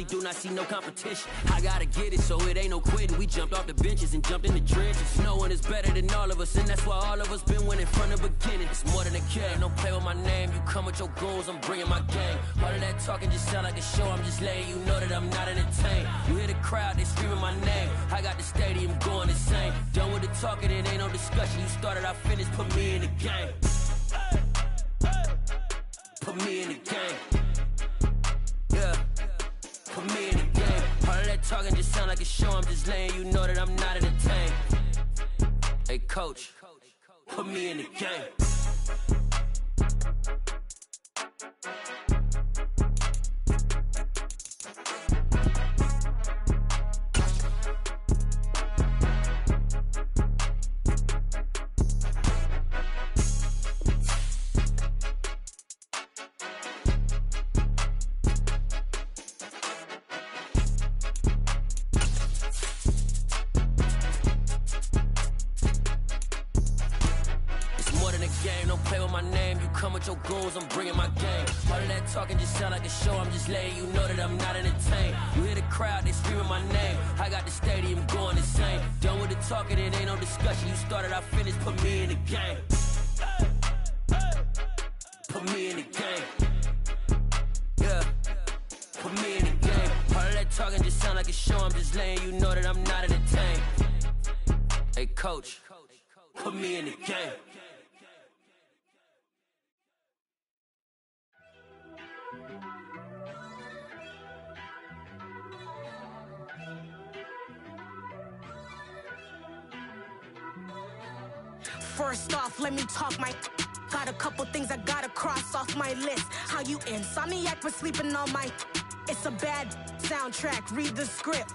Do not see no competition. I gotta get it, so it ain't no quitting. We jumped off the benches and jumped in the trenches. No one is better than all of us, and that's why all of us been winning from the beginning. It's more than a game. Don't play with my name. You come with your goons, I'm bringing my game. All of that talking just sound like a show. I'm just letting you know that I'm not entertained. You hear the crowd, they screaming my name. I got the stadium going insane. Done with the talking, it ain't no discussion. You started, I finished. Put me in the game. Put me in the game. Yeah. Put me in the game. All of that talking just sound like a show. I'm just letting you know that I'm not entertained. Hey, coach, put me in the game. Your goals, I'm bringing my game. All of that talking just sound like a show. I'm just letting you know that I'm not entertained. You hear the crowd, they screaming my name. I got the stadium going insane. Done with the talking, it ain't no discussion. You started, I finished. Put me in the game. Put me in the game. Yeah. Put me in the game. All of that talking just sound like a show. I'm just letting you know that I'm not entertained. Hey, coach, put me in the game. First off, let me talk my. Got a couple things I gotta cross off my list. How you insomniac for sleeping on my. It's a bad soundtrack, read the script.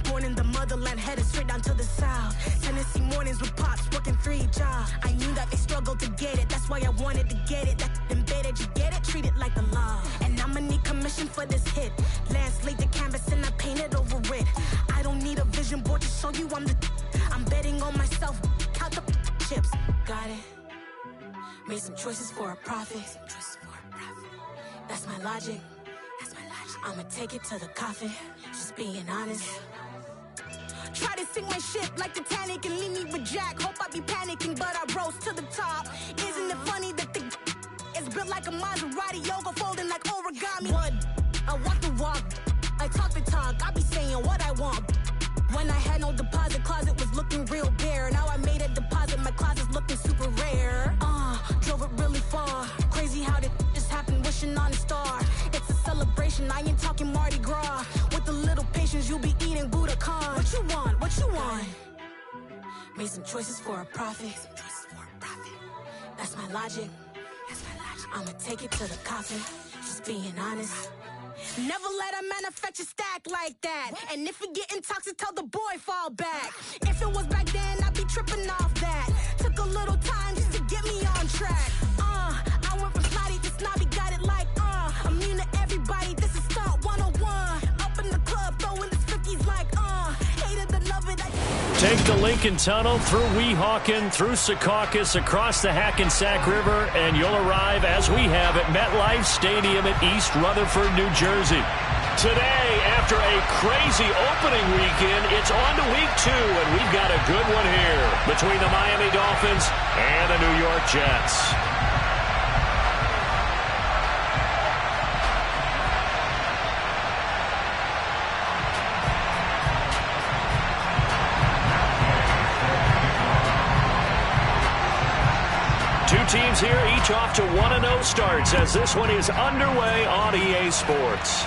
Born in the motherland, headed straight down to the south. Tennessee mornings with pops, working 3 jobs. I knew that they struggled to get it, that's why I wanted to get it. That embedded, you get it? Treat it like the law. And I'ma need commission for this hit. Lance laid the canvas and I painted over it. I don't need a vision board to show you I'm betting on myself, count the chips. Got it. Made some choices for a profit. That's my logic. I'ma take it to the coffin. Just being honest. Try to sink my ship like Titanic and leave me with Jack. Hope I be panicking, but I rose to the top. Isn't it funny that the is built like a Maserati, yoga folding like origami? What? I walk the walk, I talk the talk. I be saying what I want. When I had no deposit, closet was looking real bare. Now I made a deposit, my closet's looking super rare. Drove it really far. Crazy how did just happen, wishing on a star. It's a celebration, I ain't talking Mardi Gras. With a little patience, you'll be eating Budokan. What you want? What you want? Made some choices for a profit. That's my logic. I'ma take it to the coffin. Just being honest. Never let a manufacture stack like that. And if it getting toxic, tell the boy fall back. If it was back then, I'd be tripping off that. Took a little time just to get me on track. I went from snotty to snobby, got it like immune to everybody, this is Stunt 101. Up in the club, throwing the 50s like hated to love it. Take the Lincoln Tunnel through Weehawken, through Secaucus, across the Hackensack River, and you'll arrive, as we have, at MetLife Stadium in East Rutherford, New Jersey. Today, after a crazy opening weekend, it's on to week 2, and we've got a good one here between the Miami Dolphins and the New York Jets. Teams here, each off to 1-0 starts as this one is underway on EA Sports.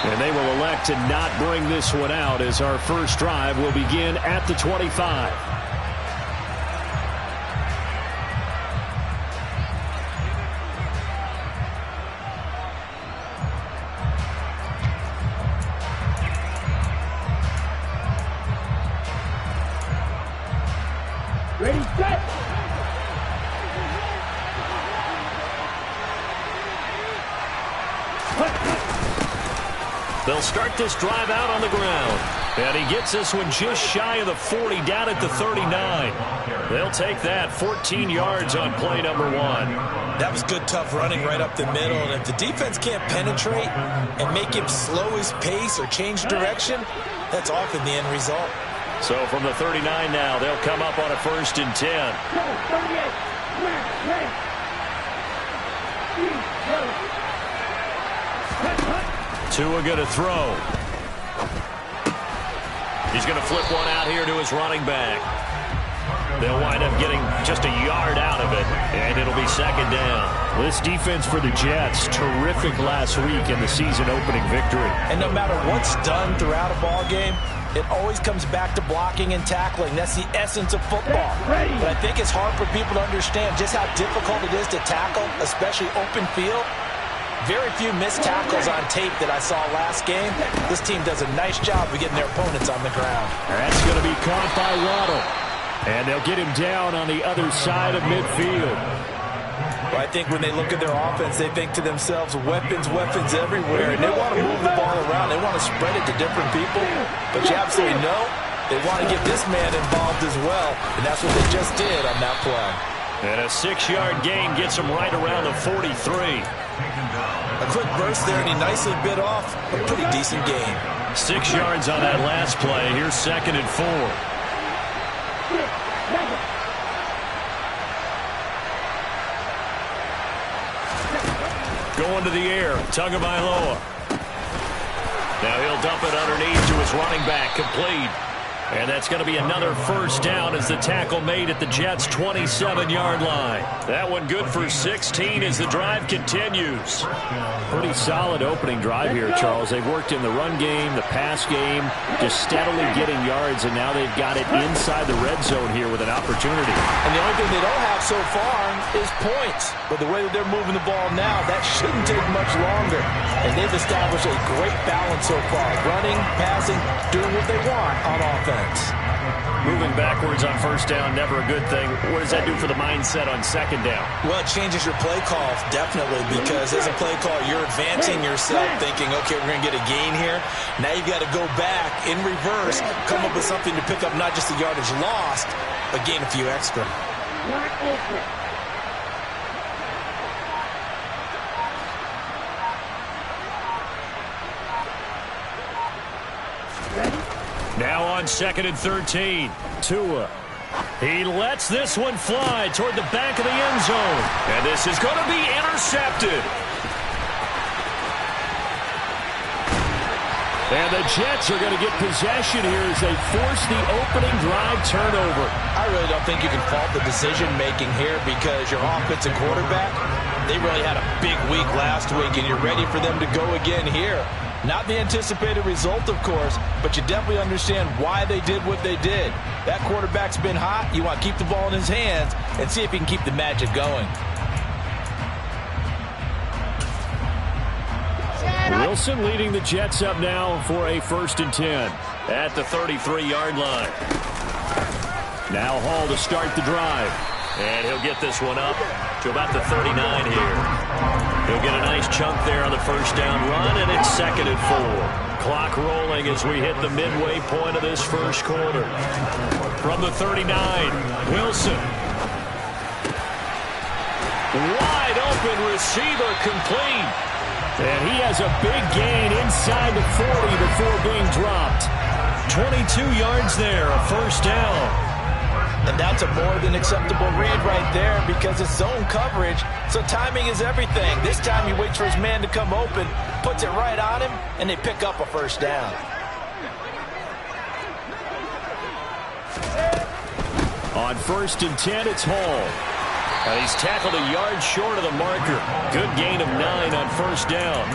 And they will elect to not bring this one out as our first drive will begin at the 25. Ready, set! They'll start this drive out on the ground. And he gets this one just shy of the 40, down at the 39. They'll take that, 14 yards on play number 1. That was good, tough running right up the middle. And if the defense can't penetrate and make him slow his pace or change direction, that's often the end result. So from the 39 now, they'll come up on a 1st and 10. Tua going to throw. He's going to flip one out here to his running back. They'll wind up getting just a yard out of it, and it'll be 2nd down. This defense for the Jets, terrific last week in the season-opening victory. And no matter what's done throughout a ball game, it always comes back to blocking and tackling. That's the essence of football. But I think it's hard for people to understand just how difficult it is to tackle, especially open field. Very few missed tackles on tape that I saw last game. This team does a nice job of getting their opponents on the ground. That's going to be caught by Waddle. And they'll get him down on the other side of midfield. Well, I think when they look at their offense, they think to themselves, weapons, weapons everywhere. And they want to move the ball around. They want to spread it to different people. But you absolutely know they want to get this man involved as well. And that's what they just did on that play. And a 6-yard gain gets him right around the 43. A quick burst there, and he nicely bit off a pretty decent gain. 6 yards on that last play. Here's 2nd and 4. Going to the air, Tagovailoa. Now he'll dump it underneath to his running back, complete. And that's going to be another 1st down as the tackle made at the Jets' 27-yard line. That one good for 16 as the drive continues. Pretty solid opening drive here, Charles. They've worked in the run game, the pass game, just steadily getting yards, and now they've got it inside the red zone here with an opportunity. And the only thing they don't have so far is points. But the way that they're moving the ball now, that shouldn't take much longer. And they've established a great balance so far. Running, passing, doing what they want on offense. Moving backwards on 1st down, never a good thing. What does that do for the mindset on 2nd down? Well, it changes your play call, definitely, because as a play call, you're advancing yourself, thinking, okay, we're going to get a gain here. Now you've got to go back in reverse, come up with something to pick up not just the yardage lost, but gain a few extra. Now on 2nd and 13, Tua. He lets this one fly toward the back of the end zone. And this is going to be intercepted. And the Jets are going to get possession here as they force the opening drive turnover. I really don't think you can fault the decision-making here because your offensive quarterback, they really had a big week last week, and you're ready for them to go again here. Not the anticipated result, of course, but you definitely understand why they did what they did. That quarterback's been hot. You want to keep the ball in his hands and see if he can keep the magic going. Wilson leading the Jets up now for a 1st and 10 at the 33-yard line. Now Hall to start the drive. And he'll get this one up to about the 39 here. He'll get a nice chunk there on the 1st down run, and it's 2nd and 4. Clock rolling as we hit the midway point of this 1st quarter. From the 39, Wilson. Wide open receiver, complete. And he has a big gain inside the 40 before being dropped. 22 yards there, a 1st down. And that's a more than acceptable read right there because it's zone coverage, so timing is everything. This time he waits for his man to come open, puts it right on him, and they pick up a 1st down. On 1st and 10, it's Hall. And he's tackled a yard short of the marker. Good gain of 9 on 1st down.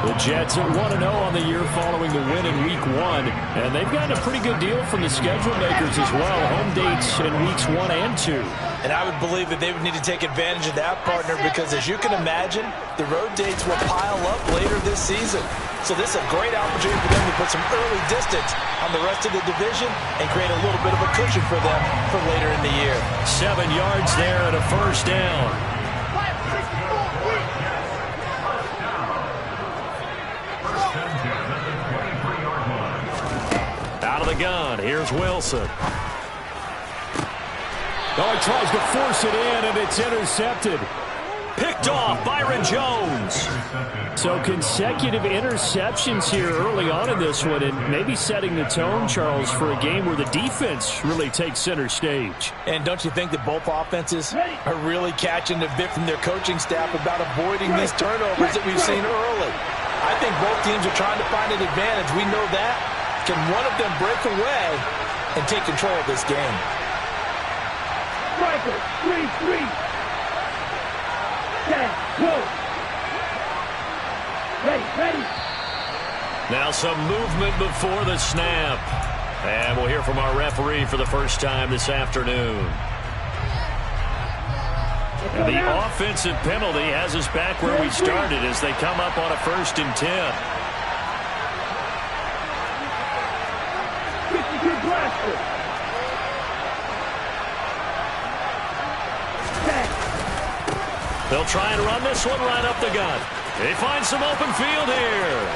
The Jets are 1-0 on the year following the win in Week 1. And they've gotten a pretty good deal from the schedule makers as well. Home dates in Weeks 1 and 2. And I would believe that they would need to take advantage of that, partner, because as you can imagine, the road dates will pile up later this season. So this is a great opportunity for them to put some early distance on the rest of the division and create a little bit of a cushion for them for later in the year. 7 yards there and a 1st down. of the gun, here's Wilson. Oh, he tries to force it in, and it's intercepted. Picked off Byron Jones. So consecutive interceptions here early on in this one, and maybe setting the tone, Charles, for a game where the defense really takes center stage. And don't you think that both offenses are really catching a bit from their coaching staff about avoiding these turnovers that we've seen early? I think both teams are trying to find an advantage. We know that. Can one of them break away and take control of this game? Striker, 3-3. Ready. Now some movement before the snap. And we'll hear from our referee for the first time this afternoon. And the offensive penalty has us back where we started as they come up on a 1st and 10. 52 blaster. They'll try and run this one right up the gut. They find some open field here.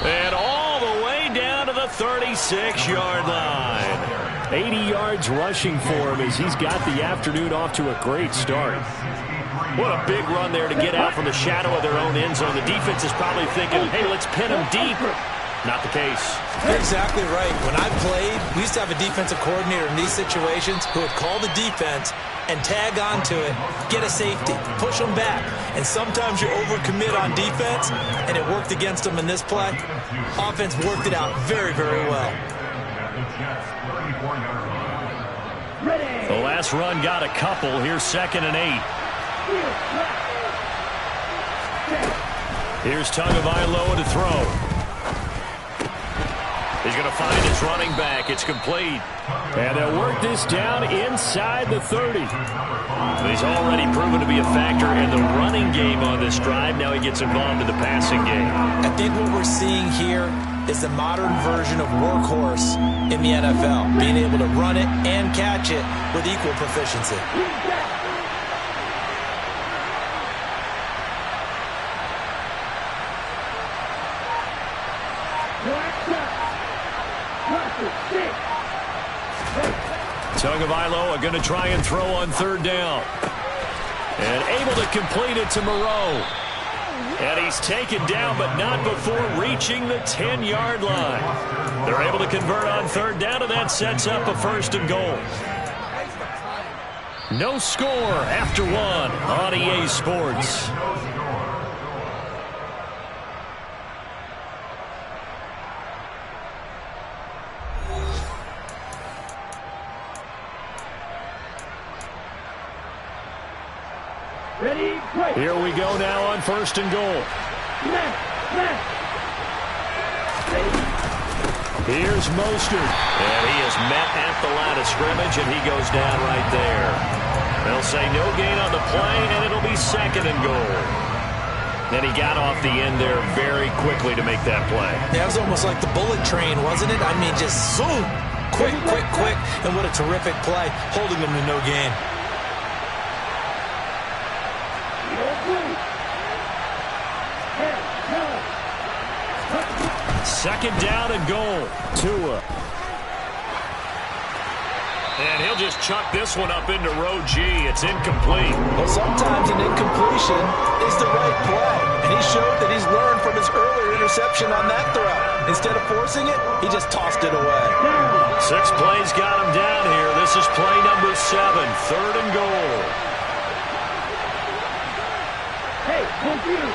And all the way down to the 36-yard line. 80 yards rushing for him as he's got the afternoon off to a great start. What a big run there to get out from the shadow of their own end zone. The defense is probably thinking, hey, let's pin him deep. Not the case. You're exactly right. When I played, we used to have a defensive coordinator in these situations who would call the defense and tag onto it, get a safety, push them back. And sometimes you overcommit on defense, and it worked against them in this play. Offense worked it out very, very well. The last run got a couple. Here's 2nd and 8. Here's Tagovailoa to throw. He's going to find his running back. It's complete. And they'll work this down inside the 30. He's already proven to be a factor in the running game on this drive. Now he gets involved in the passing game. I think what we're seeing here is the modern version of workhorse in the NFL, being able to run it and catch it with equal proficiency. Tagovailoa going to try and throw on 3rd down. And able to complete it to Moreau. And he's taken down, but not before reaching the 10-yard line. They're able to convert on 3rd down, and that sets up a 1st and goal. No score after 1 on EA Sports. Here we go now on 1st and goal. Here's Mostert. And he is met at the line of scrimmage, and he goes down right there. They'll say no gain on the play, and it'll be 2nd and goal. And he got off the end there very quickly to make that play. That was almost like the bullet train, wasn't it? I mean, just zoom. Quick. And what a terrific play, holding them to no gain. 2nd down and goal. Tua. And he'll just chuck this one up into row G. It's incomplete. Well, sometimes an incompletion is the right play. And he showed that he's learned from his earlier interception on that throw. Instead of forcing it, he just tossed it away. 6 plays got him down here. This is play number 7. 3rd and goal. Hey, computer.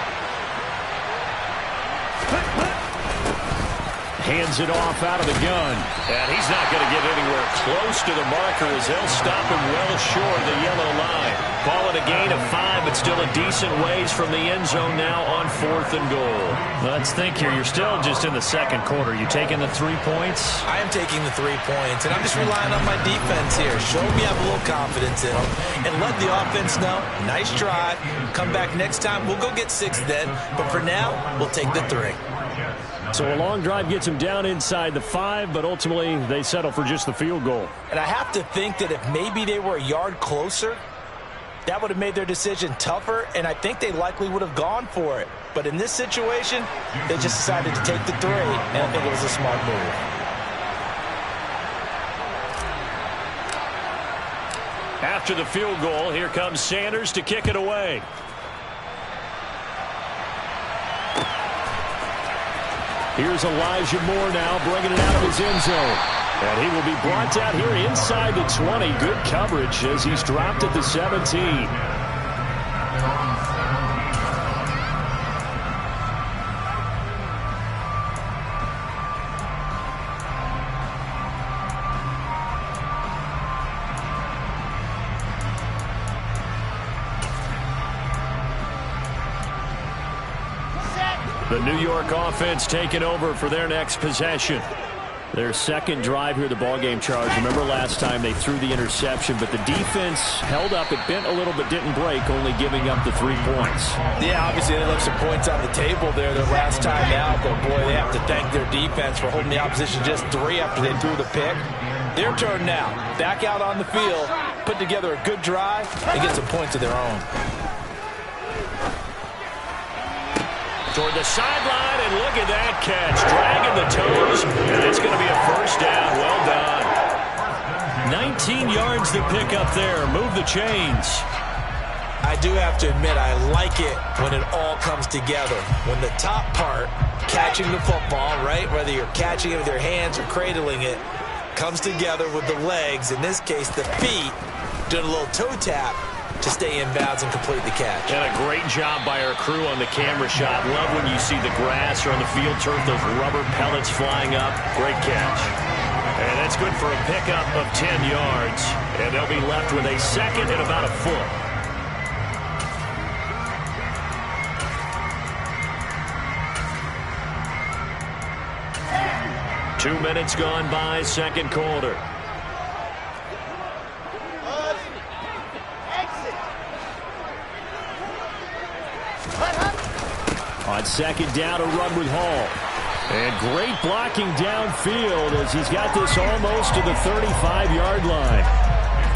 Hands it off out of the gun. And he's not going to get anywhere close to the marker as they'll stop him well short of the yellow line. Call it a gain of 5, but still a decent ways from the end zone now on 4th and goal. Let's think here. You're still just in the 2nd quarter. You taking the 3 points? I am taking the 3 points, and I'm just relying on my defense here. Show me I have a little confidence in them, and let the offense know, nice try. Come back next time. We'll go get 6 then, but for now, we'll take the 3. So a long drive gets them down inside the 5, but ultimately they settle for just the field goal. And I have to think that if maybe they were a yard closer, that would have made their decision tougher, and I think they likely would have gone for it. But in this situation, they just decided to take the 3, and I think it was a smart move. After the field goal, here comes Sanders to kick it away. Here's Elijah Moore now bringing it out of his end zone. And he will be brought out here inside the 20. Good coverage as he's dropped at the 17. The New York offense taking over for their next possession. Their second drive here, the ballgame charge. Remember last time they threw the interception, but the defense held up. It bent a little but didn't break, only giving up the 3 points. Yeah, obviously they left some points on the table there their last time out, but boy, they have to thank their defense for holding the opposition just 3 after they threw the pick. Their turn now. Back out on the field, put together a good drive, and get some points of their own. Toward the sideline, and look at that catch. Dragging the toes, and it's going to be a first down. Well done. 19 yards to pick up there. Move the chains. I do have to admit, I like it when it all comes together. When the top part, catching the football, right, whether you're catching it with your hands or cradling it, comes together with the legs, in this case the feet, doing a little toe tap to stay in bounds and complete the catch. And a great job by our crew on the camera shot. Love when you see the grass or on the field turf, those rubber pellets flying up. Great catch. And that's good for a pickup of 10 yards. And they'll be left with a second and about a foot. Two minutes gone by, second quarter. On second down, a run with Hall. And great blocking downfield as he's got this almost to the 35-yard line.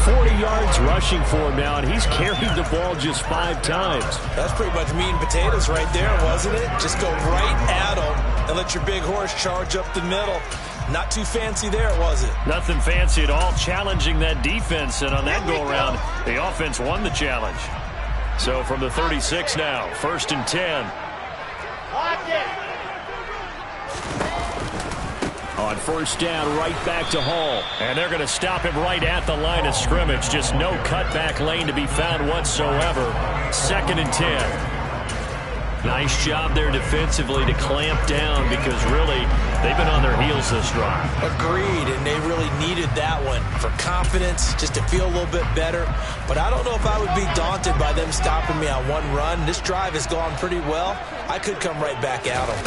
40 yards rushing for him now, and he's carried the ball just 5 times. That's pretty much meat and potatoes right there, wasn't it? Just go right at him and let your big horse charge up the middle. Not too fancy there, was it? Nothing fancy at all, challenging that defense, and on that go-around, the offense won the challenge. So from the 36 now, 1st and 10. On first down, right back to Hall. And they're going to stop him right at the line of scrimmage. Just no cutback lane to be found whatsoever. 2nd and 10. Nice job there defensively to clamp down because really they've been on their heels this drive. Agreed, and they really needed that one for confidence, just to feel a little bit better. But I don't know if I would be daunted by them stopping me on one run. This drive has gone pretty well. I could come right back at them.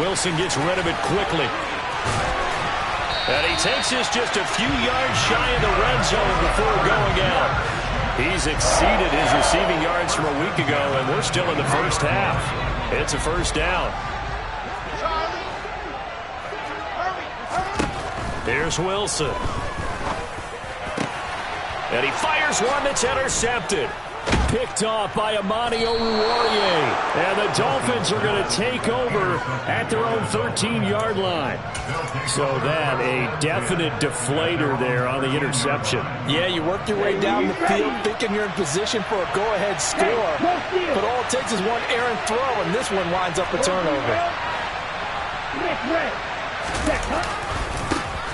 Wilson gets rid of it quickly. And he takes this just a few yards shy of the red zone before going out. He's exceeded his receiving yards from a week ago, and we're still in the first half. It's a first down. Here's Wilson. And he fires one that's intercepted. Picked off by Amani Oruwariye. And the Dolphins are going to take over at their own 13-yard line. So that, a definite deflator there on the interception. Yeah, you work your way down the field thinking you're in position for a go-ahead score. But all it takes is one errant throw, and this one winds up a turnover.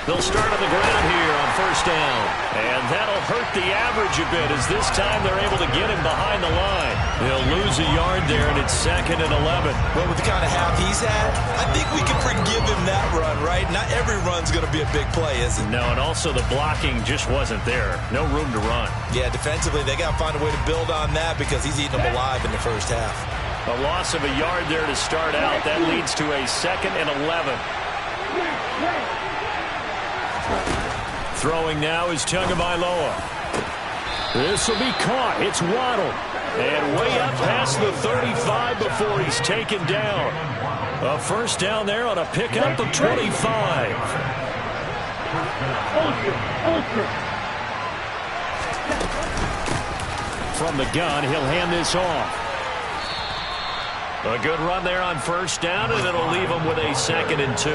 They'll start on the ground here on first down. And that'll hurt the average a bit as this time they're able to get him behind the line. They'll lose a yard there, and it's 2nd and 11. Well, with the kind of half he's had, I think we can forgive him that run, right? Not every run's going to be a big play, is it? No, and also the blocking just wasn't there. No room to run. Yeah, defensively, they got to find a way to build on that because he's eating them alive in the first half. A loss of a yard there to start out. That leads to a 2nd and 11. Throwing now is Tagovailoa. This will be caught. It's Waddle. And way up past the 35 before he's taken down. A first down there on a pickup of 25. from the gun. He'll hand this off. A good run there on first down, and it'll leave him with a 2nd and 2.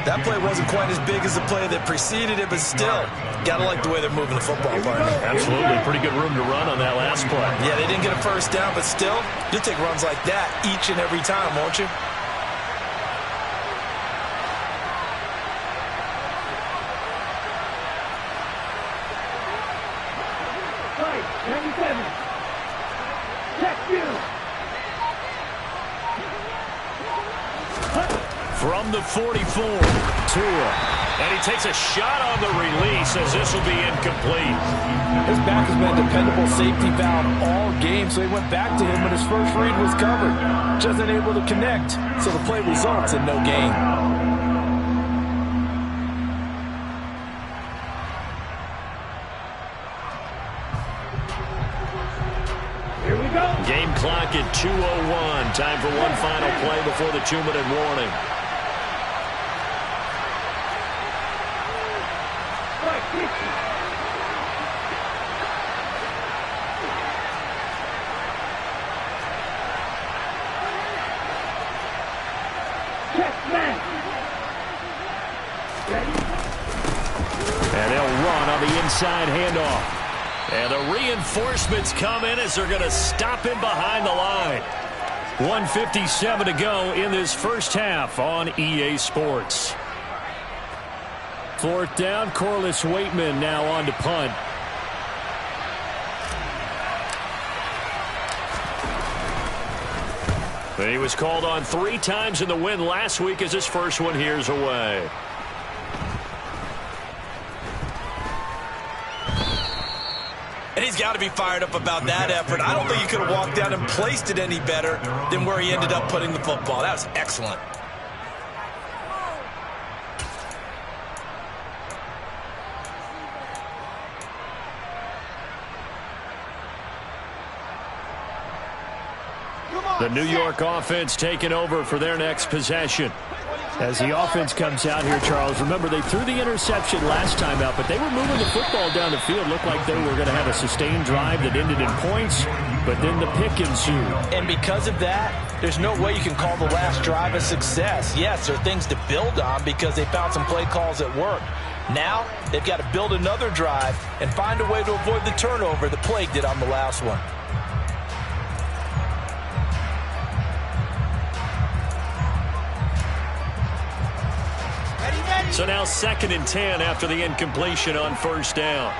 That play wasn't quite as big as the play that preceded it, but still, got to like the way they're moving the football, partner. Absolutely. Pretty good room to run on that last play. Yeah, they didn't get a first down, but still, you'll take runs like that each and every time, won't you? From the 44, Tua. And he takes a shot on the release as this will be incomplete. His back has been a dependable safety valve all game, so he went back to him when his first read was covered. Just unable to connect, so the play results in no gain. Here we go. Game clock at 2:01. Time for one final play before the 2-minute warning. And they'll run on the inside handoff. And the reinforcements come in as they're going to stop him behind the line. 1:57 to go in this first half on EA Sports. 4th down, Corliss Waitman now on to punt. He was called on 3 times in the win last week as his first one here's away. And he's got to be fired up about that effort. I don't think he could have walked down and placed it any better than where he ended up putting the football. That was excellent. The New York offense taking over for their next possession. As the offense comes out here, Charles, remember they threw the interception last time out, but they were moving the football down the field. Looked like they were going to have a sustained drive that ended in points, but then the pick ensued. And because of that, there's no way you can call the last drive a success. Yes, there are things to build on because they found some play calls that work. Now, they've got to build another drive and find a way to avoid the turnover the plague did on the last one. So now 2nd and 10 after the incompletion on first down.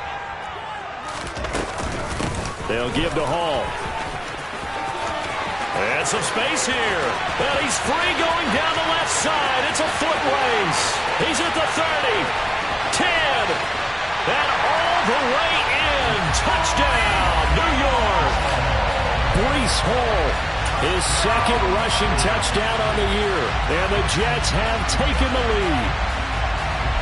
They'll give to Hall. And some space here. Well, he's free going down the left side. It's a foot race. He's at the 30, 10, and all the way in. Touchdown, New York. Breece Hall, his 2nd rushing touchdown on the year. And the Jets have taken the lead.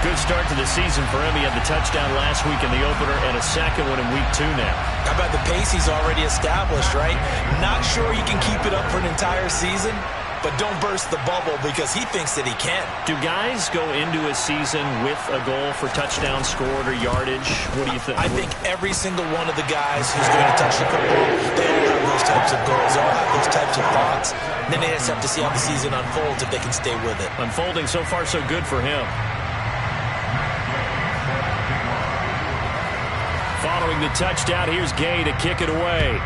Good start to the season for him. He had the touchdown last week in the opener and a 2nd one in week 2 now. How about the pace he's already established, right? Not sure he can keep it up for an entire season, but don't burst the bubble because he thinks that he can. Do guys go into a season with a goal for touchdown scored or yardage? What do you think? I think every single one of the guys who's going to touch the football, they all have those types of goals. They all have those types of thoughts. And then they just have to see how the season unfolds if they can stay with it. Unfolding so far so good for him. Following the touchdown, here's Gay to kick it away.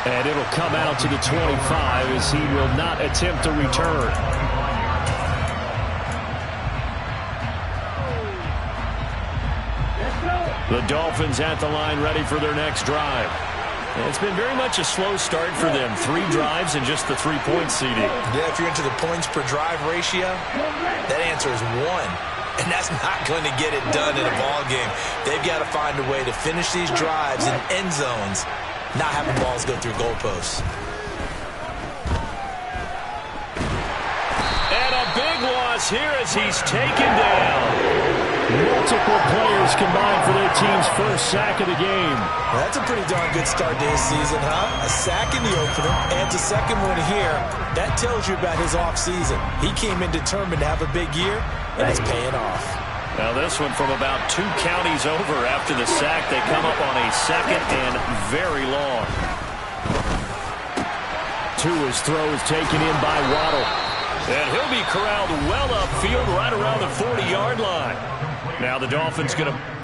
And it'll come out to the 25 as he will not attempt to return. The Dolphins at the line ready for their next drive. It's been very much a slow start for them. 3 drives and just the 3-point CD. Yeah, if you're into the points per drive ratio, that answer is 1. And that's not going to get it done in a ball game. They've got to find a way to finish these drives in end zones, not having balls go through goalposts. And a big loss here as he's taken down. Multiple players combined for their team's first sack of the game. Well, that's a pretty darn good start to his season, huh? A sack in the opener and a 2nd one here. That tells you about his offseason. He came in determined to have a big year, and it's paying off. Now this one from about 2 counties over after the sack. They come up on a 2nd and very long. Tua's throw is taken in by Waddle. And he'll be corralled well upfield right around the 40-yard line. Now the Dolphins going to...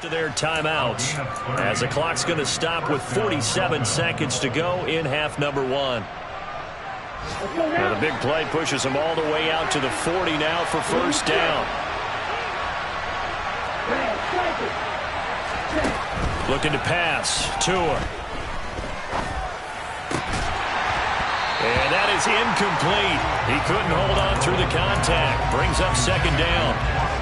to their timeouts as the clock's going to stop with 47 seconds to go in half number 1. Now the big play pushes them all the way out to the 40 now for first down. Looking to pass. Tua. And that is incomplete. He couldn't hold on through the contact. Brings up second down.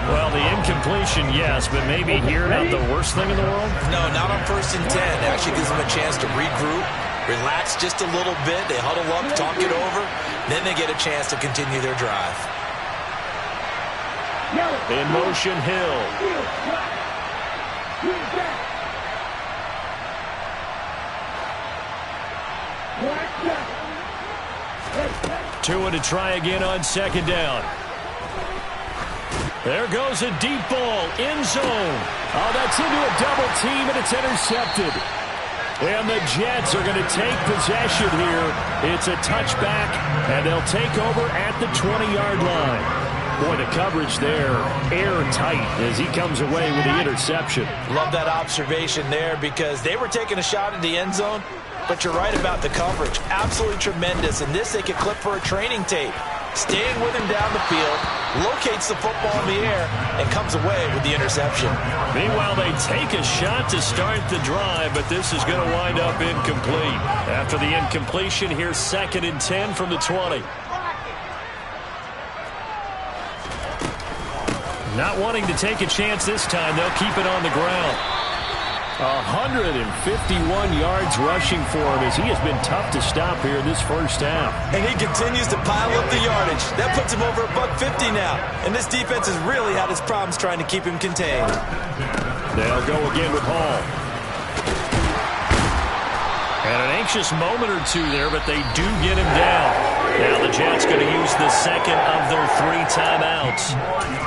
Well, the incompletion, yes, but maybe here not the worst thing in the world? No, not on 1st and 10. It actually gives them a chance to regroup, relax just a little bit. They huddle up, talk it over. Then they get a chance to continue their drive. In motion, Hill. Tua to try again on second down. There goes a deep ball, end zone. Oh, that's into a double team, and it's intercepted. And the Jets are going to take possession here. It's a touchback, and they'll take over at the 20-yard line. Boy, the coverage there, airtight as he comes away with the interception. Love that observation there because they were taking a shot at the end zone, but you're right about the coverage. Absolutely tremendous. And this they could clip for a training tape. Staying with him down the field, locates the football in the air, and comes away with the interception. Meanwhile, they take a shot to start the drive, but this is going to wind up incomplete. After the incompletion, here's 2nd and 10 from the 20. Not wanting to take a chance this time, they'll keep it on the ground. 151 yards rushing for him as he has been tough to stop here in this first half. And he continues to pile up the yardage. That puts him over $150 now. And this defense has really had its problems trying to keep him contained. They'll go again with Hall. And an anxious moment or two there, but they do get him down. Now the Jets going to use the second of their 3 timeouts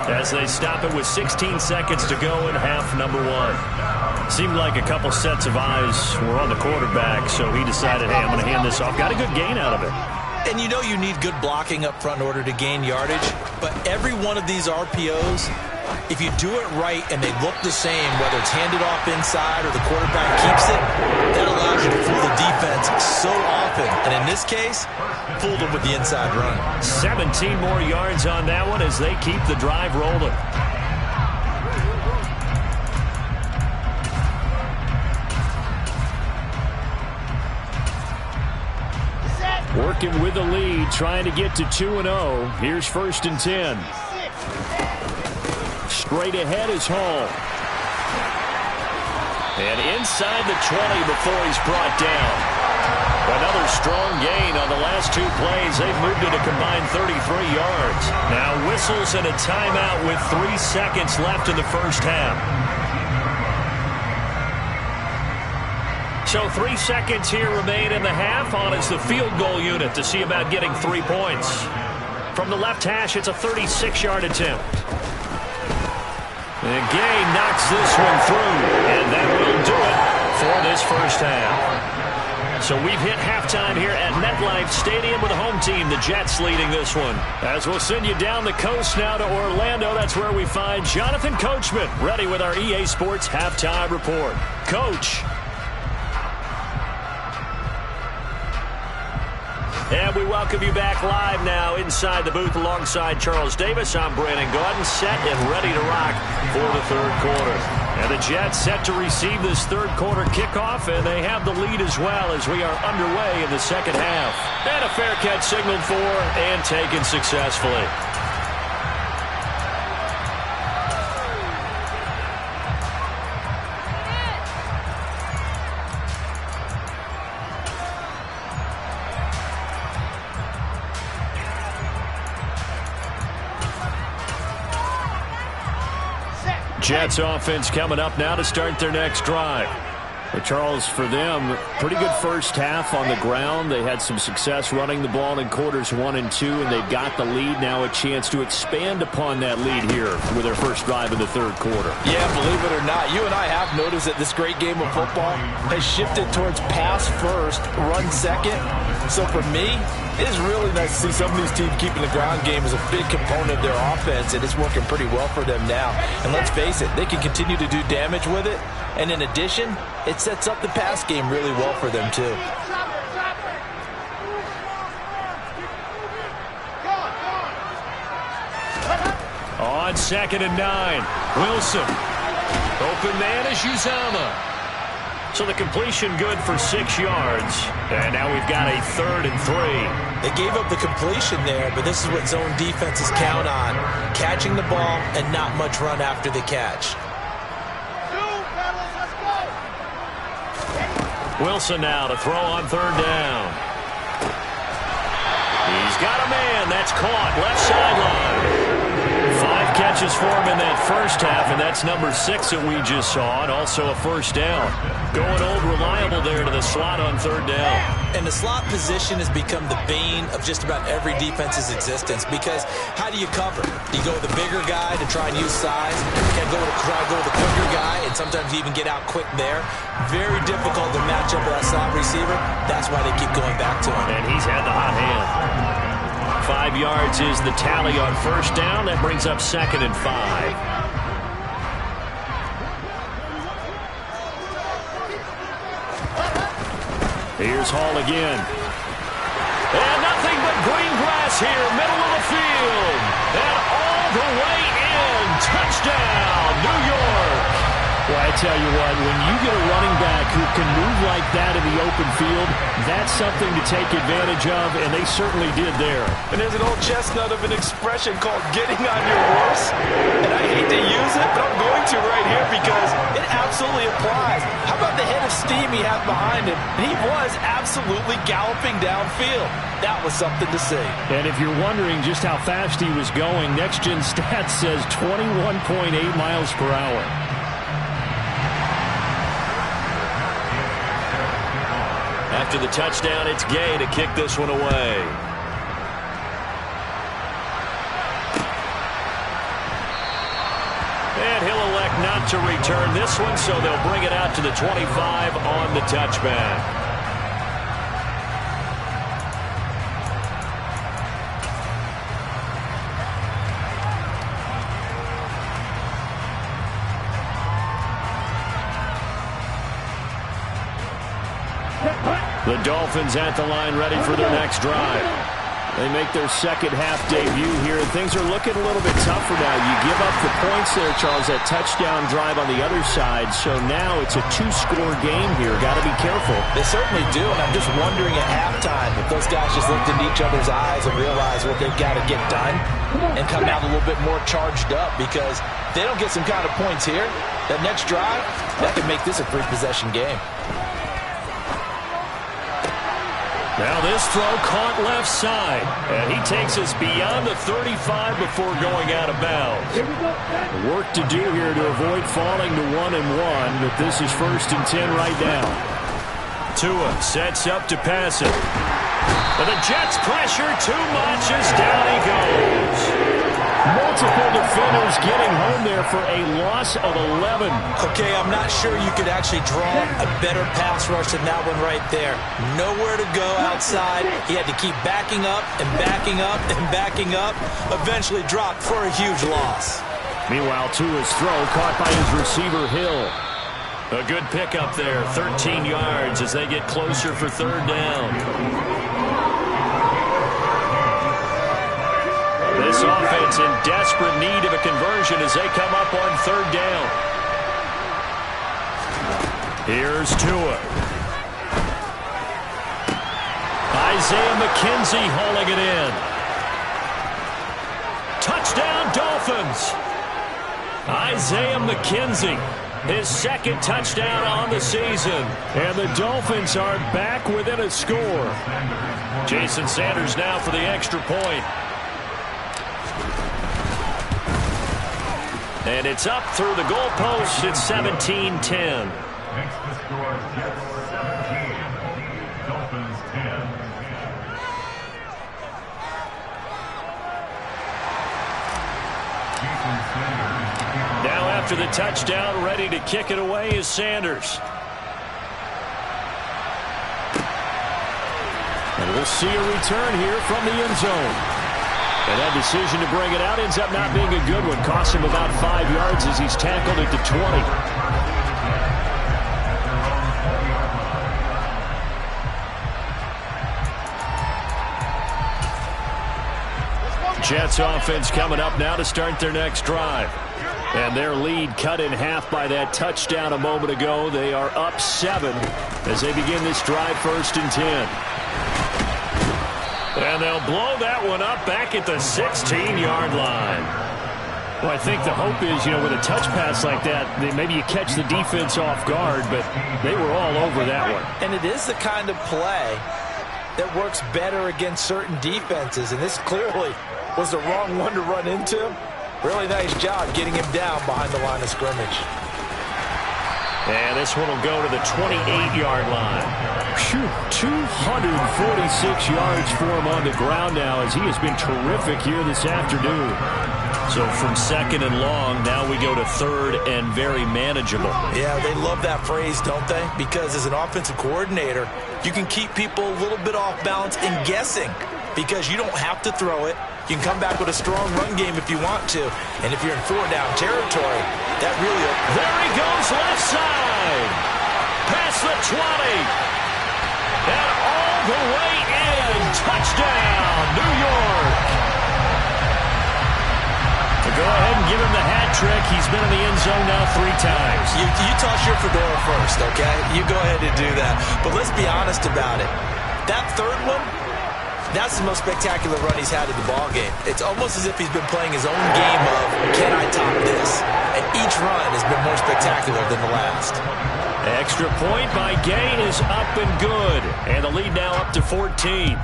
as they stop it with 16 seconds to go in half number 1. Seemed like a couple sets of eyes were on the quarterback, so he decided, hey, I'm going to hand this off. Got a good gain out of it. And you know you need good blocking up front in order to gain yardage, but every one of these RPOs, if you do it right and they look the same, whether it's handed off inside or the quarterback keeps it, that allows you to fool the defense so often. And in this case, fooled them with the inside run. 17 more yards on that one as they keep the drive rolling. Working with the lead, trying to get to 2-0. Here's 1st and 10. Straight ahead is Hall. And inside the 20 before he's brought down. Another strong gain on the last 2 plays. They've moved it a combined 33 yards. Now whistles and a timeout with 3 seconds left in the first half. So 3 seconds here remain in the half. On is the field goal unit to see about getting 3 points. From the left hash, it's a 36-yard attempt. And Gay knocks this one through, and that will do it for this first half. So we've hit halftime here at MetLife Stadium with the home team, the Jets, leading this one. As we'll send you down the coast now to Orlando, that's where we find Jonathan Coachman, ready with our EA Sports Halftime Report. Coach. And we welcome you back live now inside the booth alongside Charles Davis. I'm Brandon Gaudin, set and ready to rock for the third quarter. And the Jets set to receive this third quarter kickoff, and they have the lead as well as we are underway in the second half. And a fair catch signaled for and taken successfully. Jets offense coming up now to start their next drive. But Charles, for them, pretty good first half on the ground. They had some success running the ball in quarters 1 and 2, and they've got the lead. Now a chance to expand upon that lead here with their first drive in the third quarter. Yeah, believe it or not, you and I have noticed that this great game of football has shifted towards pass first, run second. So for me, it is really nice to see some of these teams keeping the ground game as a big component of their offense, and it's working pretty well for them now. And let's face it, they can continue to do damage with it. And in addition, it sets up the pass game really well for them, too. On 2nd and 9, Wilson. Open man is Uzama. So the completion good for 6 yards. And now we've got a 3rd and 3. They gave up the completion there, but this is what zone defenses count on. Catching the ball and not much run after the catch. Wilson now to throw on 3rd down. He's got a man. That's caught. Left sideline. 5 catches for him in that first half, and that's number 6 that we just saw, and also a first down. Going old reliable there to the slot on 3rd down. And the slot position has become the bane of just about every defense's existence, because how do you cover? Do you go with the bigger guy to try and use size? You can't try to go with the quicker guy, and sometimes you even get out quick there. Very difficult to match up with that slot receiver. That's why they keep going back to him. And he's had the hot hand. 5 yards is the tally on first down. That brings up 2nd and 5. Here's Hall again. And nothing but green grass here, middle of the field. And all the way in. Touchdown, New York. Well, I tell you what, when you get a running back who can move like that in the open field, that's something to take advantage of, and they certainly did there. And there's an old chestnut of an expression called getting on your horse. And I hate to use it, but I'm going to right here because it absolutely applies. How about the head of steam he had behind him? And he was absolutely galloping downfield. That was something to see. And if you're wondering just how fast he was going, Next Gen Stats says 21.8 miles per hour. After the touchdown, it's Gay to kick this one away. And he'll elect not to return this one, so they'll bring it out to the 25 on the touchback. The Dolphins at the line ready for their next drive. They make their second half debut here, and things are looking a little bit tougher now. You give up the points there, Charles, that touchdown drive on the other side, so now it's a 2-score game here. Got to be careful. They certainly do, and I'm just wondering at halftime if those guys just looked into each other's eyes and realized what they've got to get done and come out a little bit more charged up, because if they don't get some kind of points here, that next drive, that could make this a 3-possession game. Now this throw caught left side, and he takes us beyond the 35 before going out of bounds. Work to do here to avoid falling to 1-1, but this is 1st and 10 right now. Tua sets up to pass it. But the Jets pressure too much as down he goes. Multiple defenders getting home there for a loss of 11. Okay, I'm not sure you could actually draw a better pass rush than that one right there. Nowhere to go outside. He had to keep backing up and backing up and backing up. Eventually dropped for a huge loss. Meanwhile, Tua's throw caught by his receiver, Hill. A good pickup there, 13 yards as they get closer for 3rd down. This offense in desperate need of a conversion as they come up on 3rd down. Here's Tua. Isaiah McKenzie hauling it in. Touchdown, Dolphins. Isaiah McKenzie, his second touchdown on the season. And the Dolphins are back within a score. Jason Sanders now for the extra point. And it's up through the goalpost. It's 17-10. Next to score, Jets 17, Dolphins 10. Now after the touchdown, ready to kick it away is Sanders. And we'll see a return here from the end zone. And that decision to bring it out ends up not being a good one. Cost him about 5 yards as he's tackled at the 20. Jets offense coming up now to start their next drive. And their lead cut in half by that touchdown a moment ago. They are up 7 as they begin this drive, 1st and 10. And they'll blow that one up back at the 16-yard line. Well, I think the hope is, with a touch pass like that, maybe you catch the defense off guard, but they were all over that one. And it is the kind of play that works better against certain defenses, and this clearly was the wrong one to run into. Really nice job getting him down behind the line of scrimmage. And this one will go to the 28-yard line. Phew, 246 yards for him on the ground now as he has been terrific here this afternoon. So from 2nd and long, now we go to 3rd and very manageable. Yeah, they love that phrase, don't they? Because as an offensive coordinator, you can keep people a little bit off balance and guessing because you don't have to throw it. You can come back with a strong run game if you want to. And if you're in 4-down territory, that really... There he goes, left side. Past the 20. And all the way in. Touchdown, New York. To go ahead and give him the hat trick. He's been in the end zone now 3 times. You toss your fedora first, okay? You go ahead and do that. But let's be honest about it. That third one, that's the most spectacular run he's had in the ballgame. It's almost as if he's been playing his own game of, can I top this? And each run has been more spectacular than the last. Extra point by Gay is up and good. And the lead now up to 14.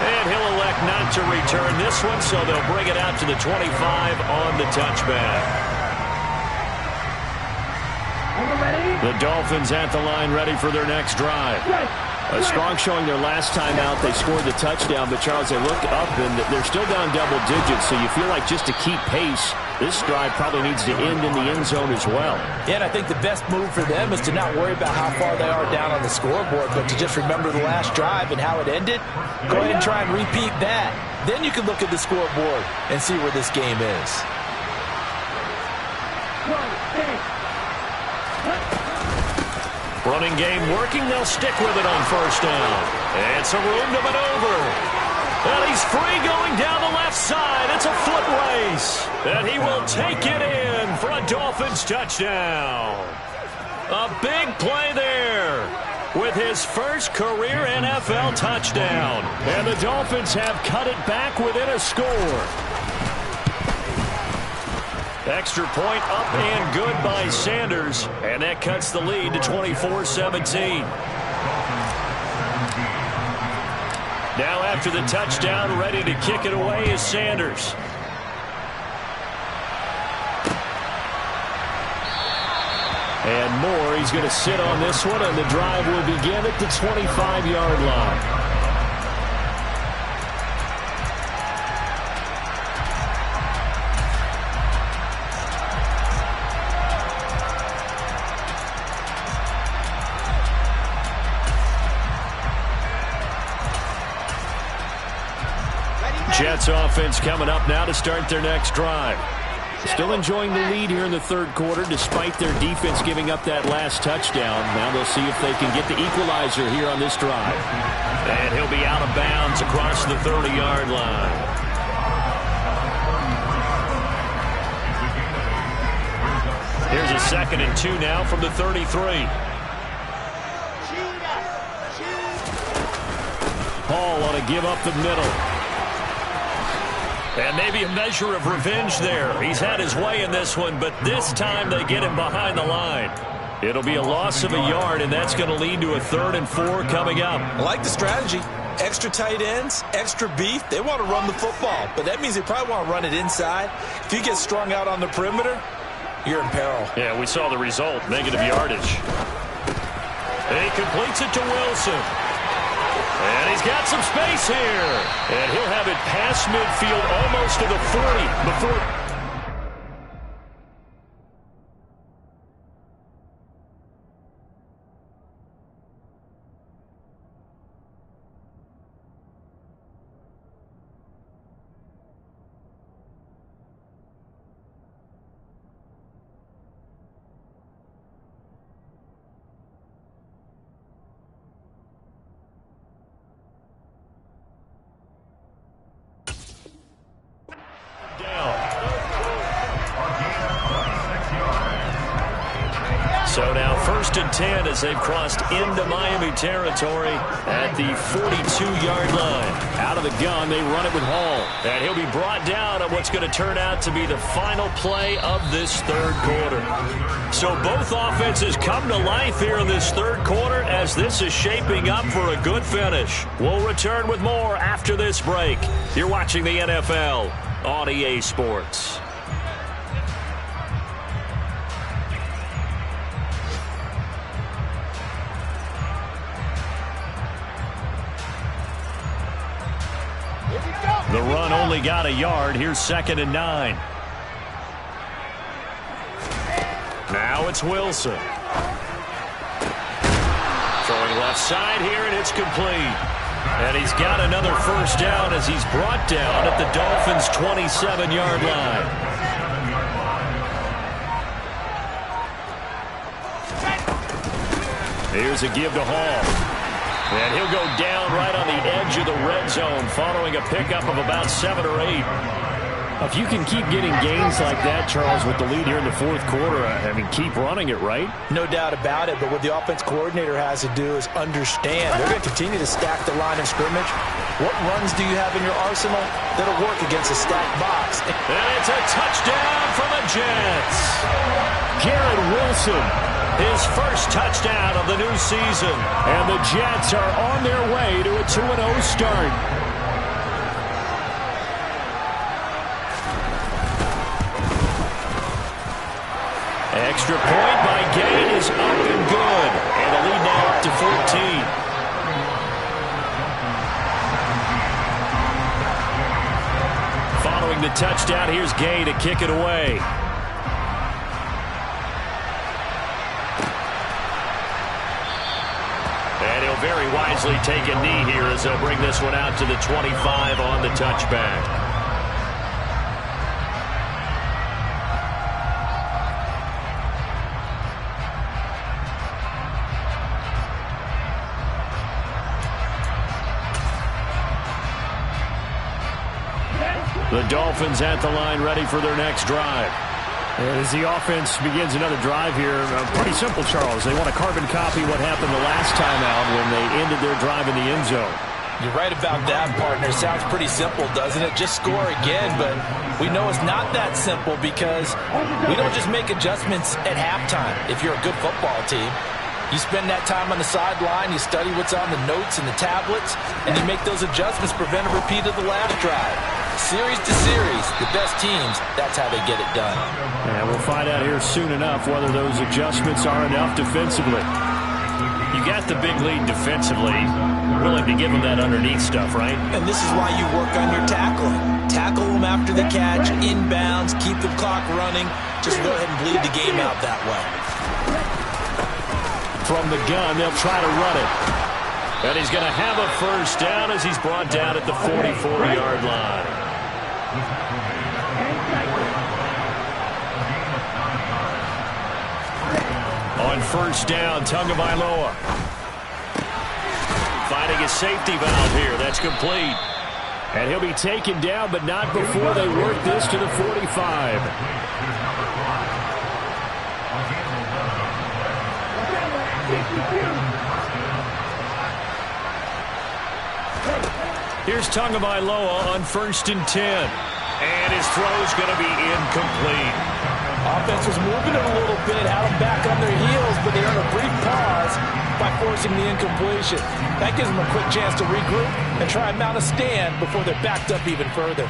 And he'll elect not to return this one, so they'll bring it out to the 25 on the touchback. The Dolphins at the line ready for their next drive. A strong showing their last time out. They scored the touchdown, but Charles, they look up and they're still down double digits, so you feel like just to keep pace, this drive probably needs to end in the end zone as well. Yeah, and I think the best move for them is to not worry about how far they are down on the scoreboard, but to just remember the last drive and how it ended. Go ahead and try and repeat that. Then you can look at the scoreboard and see where this game is. Running game working. They'll stick with it on 1st down. And some room to maneuver. And he's free going down the left side. It's a foot race. And he will take it in for a Dolphins touchdown. A big play there with his first career NFL touchdown. And the Dolphins have cut it back within a score. Extra point up and good by Sanders. And that cuts the lead to 24-17. Now after the touchdown, ready to kick it away is Sanders. And Moore, he's going to sit on this one, and the drive will begin at the 25-yard line. Jets offense coming up now to start their next drive. Still enjoying the lead here in the 3rd quarter despite their defense giving up that last touchdown. Now they'll see if they can get the equalizer here on this drive. And he'll be out of bounds across the 30-yard line. Here's a 2nd and 2 now from the 33. Hall on to give up the middle. And maybe a measure of revenge there. He's had his way in this one, but this time they get him behind the line. It'll be a loss of a yard, and that's going to lead to a 3rd and 4 coming up. I like the strategy. Extra tight ends, extra beef. They want to run the football, but that means they probably want to run it inside. If you get strung out on the perimeter, you're in peril. Yeah, we saw the result, negative yardage. And he completes it to Wilson. And he's got some space here. And he'll have it past midfield almost to the 40 before... So now 1st and 10 as they've crossed into Miami territory at the 42-yard line. Out of the gun, they run it with Hall. And he'll be brought down on what's going to turn out to be the final play of this 3rd quarter. So both offenses come to life here in this 3rd quarter as this is shaping up for a good finish. We'll return with more after this break. You're watching the NFL on EA Sports. The run only got a yard. Here's 2nd and 9. Now it's Wilson. Throwing left side here, and it's complete. And he's got another 1st down as he's brought down at the Dolphins' 27-yard line. Here's a give to Hall. And he'll go down right on the edge of the red zone following a pickup of about 7 or 8. If you can keep getting gains like that, Charles, with the lead here in the 4th quarter, I mean, keep running it, right? No doubt about it, but what the offense coordinator has to do is understand. They're going to continue to stack the line of scrimmage. What runs do you have in your arsenal that'll work against a stacked box? And it's a touchdown for the Jets. Garrett Wilson, his 1st touchdown of the new season. And the Jets are on their way to a 2-0 start. Extra point by Gain is up and good. And the lead now up to 14. Following the touchdown, here's Gay to kick it away. And he'll very wisely take a knee here as they'll bring this one out to the 25 on the touchback. The Dolphins at the line, ready for their next drive. As the offense begins another drive here, pretty simple, Charles. They want to carbon copy what happened the last time out when they ended their drive in the end zone. You're right about that, partner. Sounds pretty simple, doesn't it? Just score again, but we know it's not that simple because we don't just make adjustments at halftime if you're a good football team. You spend that time on the sideline, you study what's on the notes and the tablets, and you make those adjustments, prevent a repeat of the last drive. Series to series, the best teams, that's how they get it done. And we'll find out here soon enough whether those adjustments are enough defensively. You got the big lead defensively, willing to give them that underneath stuff, right? And this is why you work on your tackling. Tackle them after the catch, inbounds, keep the clock running. Just go ahead and bleed the game out that way. From the gun, they'll try to run it. And he's going to have a 1st down as he's brought down at the 44-yard line. On 1st down, Tagovailoa. Finding a safety valve here. That's complete. And he'll be taken down, but not before they work this to the 45. Here's Tagovailoa on 1st and 10. And his throw's going to be incomplete. Offense was moving it a little bit, had them back on their heels, but they earned a brief pause by forcing the incompletion. That gives them a quick chance to regroup and try and mount a stand before they're backed up even further.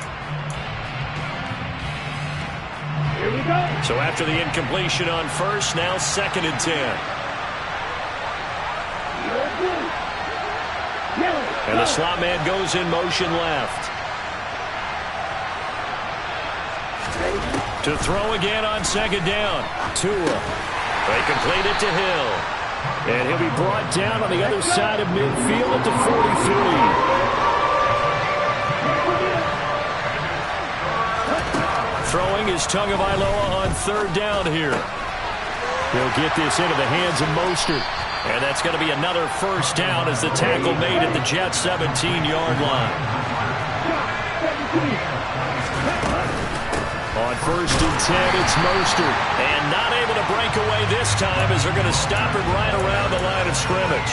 Here we go. So after the incompletion on 1st, now 2nd and 10. And the slot man goes in motion left. To throw again on 2nd down. Tua. They complete it to Hill. And he'll be brought down on the other side of midfield at the 43. Throwing is Tagovailoa on 3rd down here. He'll get this into the hands of Mostert. And that's going to be another 1st down as the tackle made at the Jets' 17-yard line. On 1st and 10, it's Mostert. And not able to break away this time as they're going to stop it right around the line of scrimmage.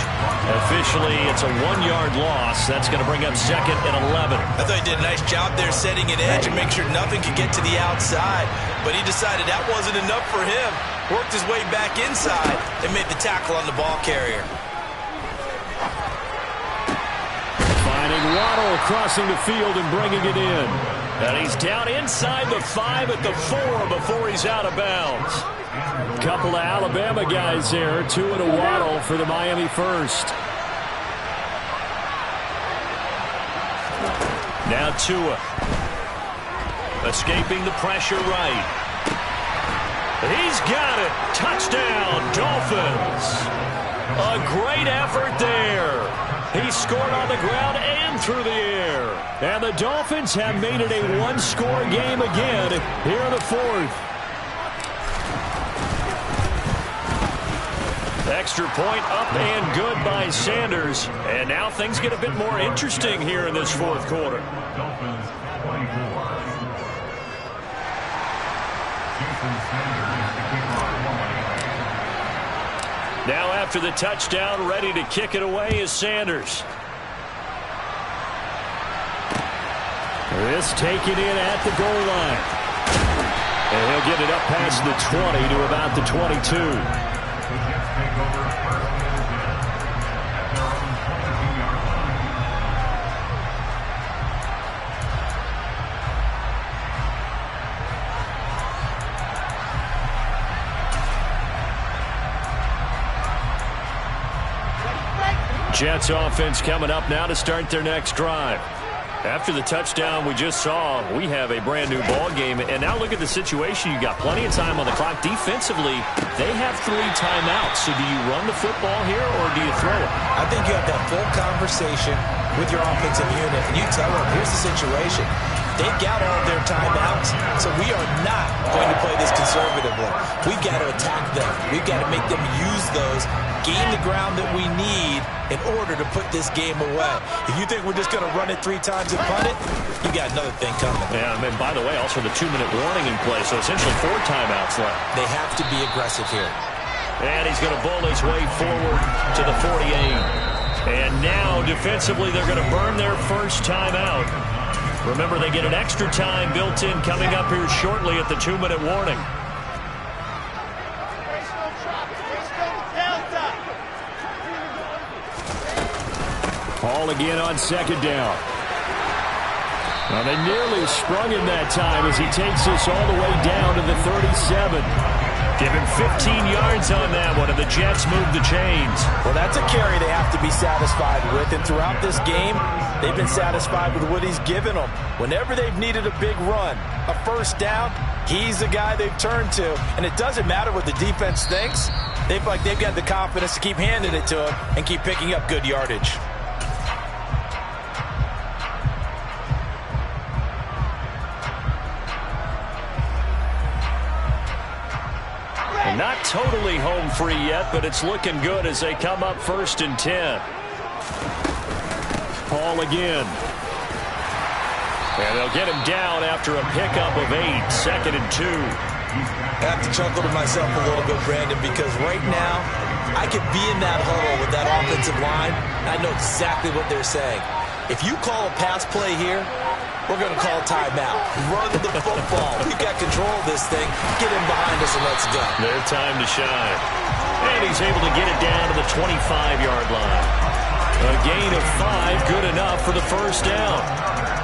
Officially, it's a 1-yard loss. That's going to bring up 2nd and 11. I thought he did a nice job there setting an edge and make sure nothing could get to the outside. But he decided that wasn't enough for him. Worked his way back inside and made the tackle on the ball carrier. Finding Waddle crossing the field and bringing it in. And he's down inside the 5 at the 4 before he's out of bounds. Couple of Alabama guys there. Tua to Waddle for the Miami first. Now Tua. Escaping the pressure right. He's got it. Touchdown, Dolphins. A great effort there. He scored on the ground and through the air. And the Dolphins have made it a 1-score game again here in the 4th. Extra point up and good by Sanders. And now things get a bit more interesting here in this 4th quarter. Dolphins 24. Jason Sanders is the kickoff line. Now after the touchdown, ready to kick it away is Sanders. This taken in at the goal line. And he'll get it up past the 20 to about the 22. The Jets take over 1st and 10 at their own 22-yard line. Jets offense coming up now to start their next drive. After the touchdown we just saw, we have a brand new ball game. And now look at the situation. You got plenty of time on the clock. Defensively, they have 3 timeouts. So do you run the football here or do you throw it? I think you have that full conversation with your offensive unit, and you tell them, here's the situation. They've got all of their timeouts, so we are not going to play this conservatively. We've got to attack them. We've got to make them use those, gain the ground that we need in order to put this game away. If you think we're just going to run it 3 times and punt it, you got another thing coming. Yeah, and by the way, also the 2-minute warning in play, so essentially 4 timeouts left. They have to be aggressive here. And he's going to bowl his way forward to the 48. And now, defensively, they're going to burn their first timeout. Remember, they get an extra time built in coming up here shortly at the 2-minute warning. Ball again on 2nd down. Well, they nearly sprung him that time as he takes this all the way down to the 37. Give him 15 yards on that one, and the Jets move the chains. Well, that's a carry they have to be satisfied with, and throughout this game, they've been satisfied with what he's given them. Whenever they've needed a big run, a 1st down, he's the guy they've turned to, and it doesn't matter what the defense thinks. They've got the confidence to keep handing it to him and keep picking up good yardage. Not totally home free yet, but it's looking good as they come up 1st and 10. Paul again. And they'll get him down after a pickup of 8, 2nd and 2. I have to chuckle to myself a little bit, Brandon, because right now I could be in that huddle with that offensive line. I know exactly what they're saying. If you call a pass play here, we're going to call timeout. Run the football. We've got control of this thing. Get him behind us and let's go. Their time to shine. And he's able to get it down to the 25-yard line. A gain of 5, good enough for the first down.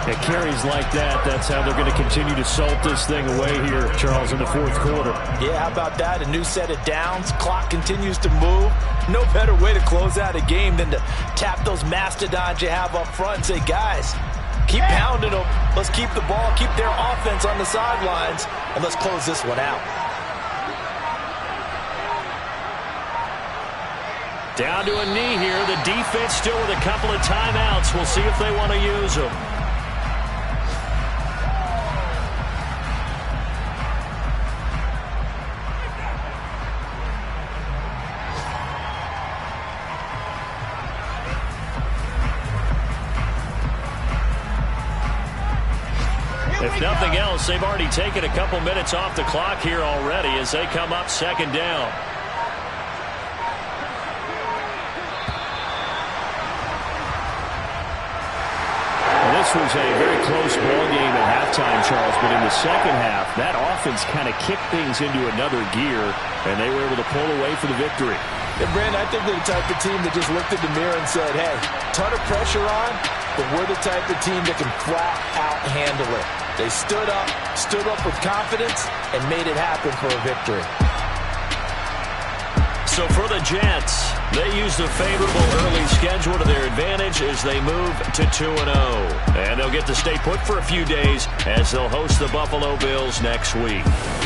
It carries like that. That's how they're going to continue to salt this thing away here, Charles, in the fourth quarter. Yeah, how about that? A new set of downs. Clock continues to move. No better way to close out a game than to tap those mastodons you have up front and say, guys, keep pounding them. Let's keep the ball, keep their offense on the sidelines, and let's close this one out. Down to a knee here. The defense still with a couple of timeouts. We'll see if they want to use them. If nothing else, they've already taken a couple minutes off the clock here already as they come up second down. This was a very close ball game at halftime, Charles, but in the second half, that offense kind of kicked things into another gear, and they were able to pull away for the victory. And, Brandon, I think they're the type of team that just looked in the mirror and said, hey, ton of pressure on, but we're the type of team that can flat out handle it. They stood up with confidence, and made it happen for a victory. So for the Jets, they use the favorable early schedule to their advantage as they move to 2-0. And they'll get to stay put for a few days as they'll host the Buffalo Bills next week.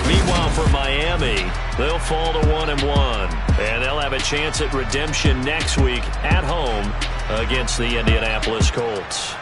Meanwhile, for Miami, they'll fall to 1-1. And they'll have a chance at redemption next week at home against the Indianapolis Colts.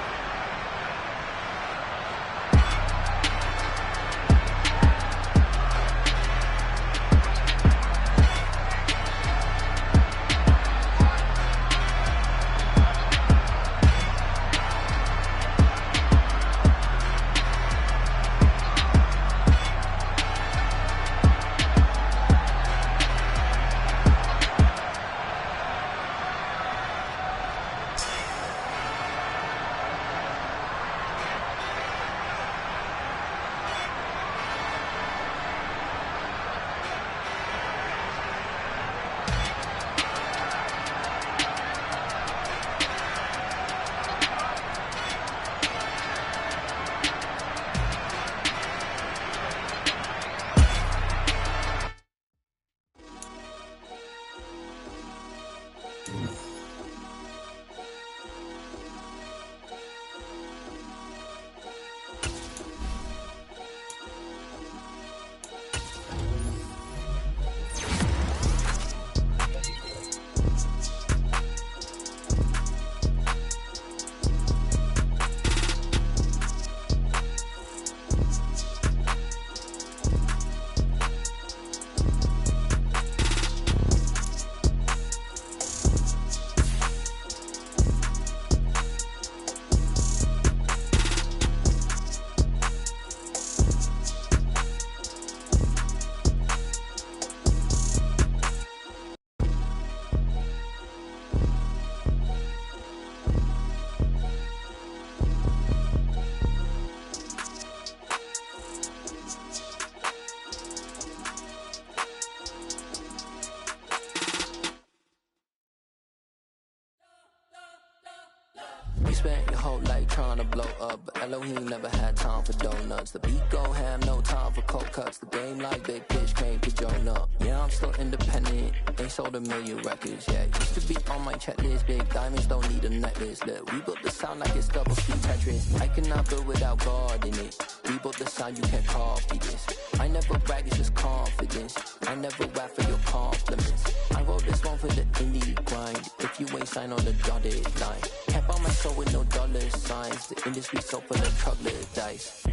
You spent your whole life trying to blow up, but Elohim never had time for donuts. The beat go ham, no time for cold cuts. The game like big pitch came to join up. Yeah, I'm still independent, ain't sold 1 million records yet. Used to be on my checklist, big diamonds don't need a necklace. Look, we built the sound like it's double speed Tetris. I cannot build without God in it. We built the sound, you can't copy this. I never brag, it's just confidence. I never rap for your compliments. I wrote this one for the indie grind. If you ain't signed on the dotted line, can't buy my soul with no dollar signs. The industry so full of chocolate dice.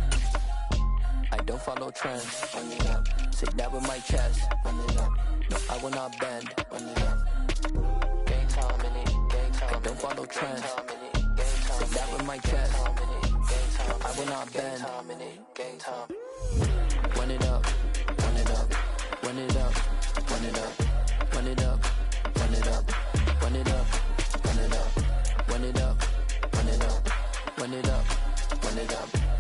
I don't follow trends. Say that with my chest. No, I will not bend. Game time in it. I don't follow trends. Say that with my chest. No, I will not bend. Game time.